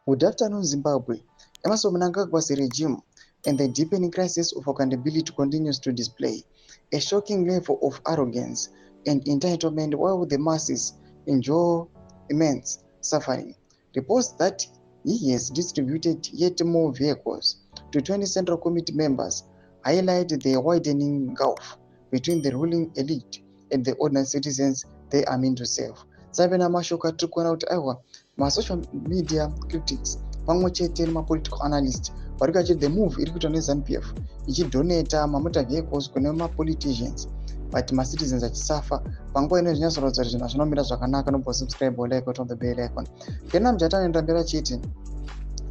Good afternoon, Zimbabwe. Emerson Mnangagwa's regime and the deepening crisis of accountability continues to display a shocking level of arrogance and entitlement while the masses endure immense suffering. Reports that he has distributed yet more vehicles to 20 Central Committee members highlight the widening gulf between the ruling elite and the ordinary citizens they are meant to serve. Sabena mashoka tukwana kuti aiwa social media critics pamwe chete political analysts vari kachiti the move iri kuitwa neZANU-PF ichidonata mamota vehicles kune politicians but citizens achisafa panguva ino zvinyazoratidza kuti zvinhu zvinomira zvakanaka. Nobva subscribe like on the bell icon. Kena mjatanoenda mberi achiti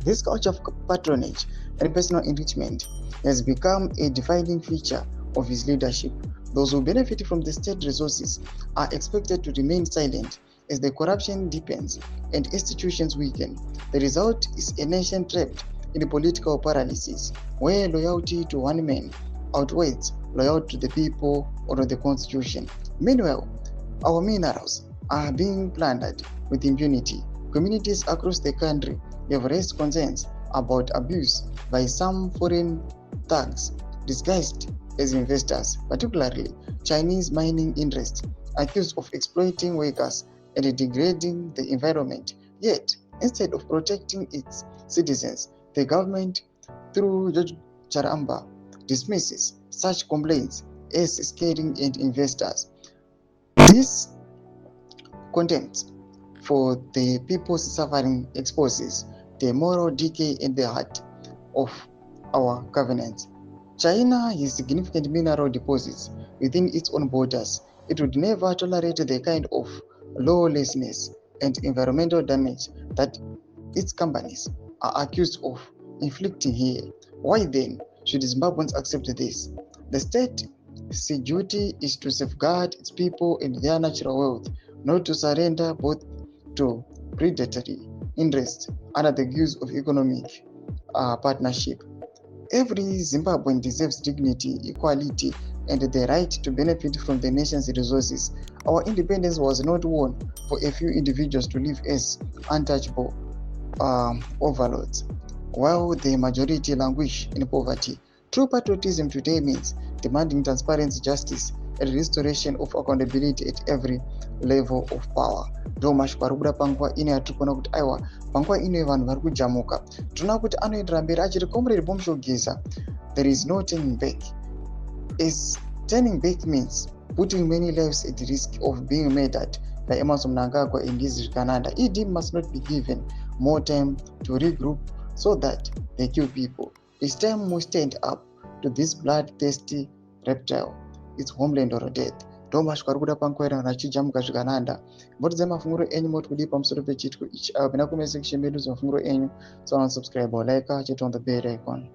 this culture of patronage and personal enrichment has become a defining feature of his leadership. Those who benefit from the state resources are expected to remain silent as the corruption deepens and institutions weaken. The result is a nation trapped in a political paralysis where loyalty to one man outweighs loyalty to the people or to the constitution. Meanwhile, our minerals are being plundered with impunity. Communities across the country have raised concerns about abuse by some foreign thugs disguised as investors, particularly Chinese mining interests, accused of exploiting workers and degrading the environment. Yet, instead of protecting its citizens, the government, through Judge Charamba, dismisses such complaints as scaring and investors. This contempt for the people's suffering exposes the moral decay in the heart of our governance. China has significant mineral deposits within its own borders. It would never tolerate the kind of lawlessness and environmental damage that its companies are accused of inflicting here. Why then should Zimbabweans accept this? The state's duty is to safeguard its people and their natural wealth, not to surrender both to predatory interests under the guise of economic partnership. Every Zimbabwean deserves dignity, equality, and the right to benefit from the nation's resources. Our independence was not won for a few individuals to live as untouchable overlords, while the majority languish in poverty. True patriotism today means demanding transparency, justice, and restoration of accountability at every level of power. Ndo mashoko ari kubuda panguva ino yatiri kuona kuti aiwa panguva ino vanhu vari kujamuka. Tinoona kuti anoendera mberi achiti comrade Bomshogeza, there is no turning back. As turning back means putting many lives at risk of being murdered by Emerson Mnangagwa in his Canada. ED must not be given more time to regroup so that they kill people. It's time we stand up to this bloodthirsty reptile. It's homeland or death. Ndo mashoko ari kuda panguva ino vanhu vachijamuka zvakananda. Mbotidze mafunguro enyu moti kudii pamusoro pechitiko ichi. Pena comment section medu mafunguro enyu. So subscribe or like, hit on the bell icon.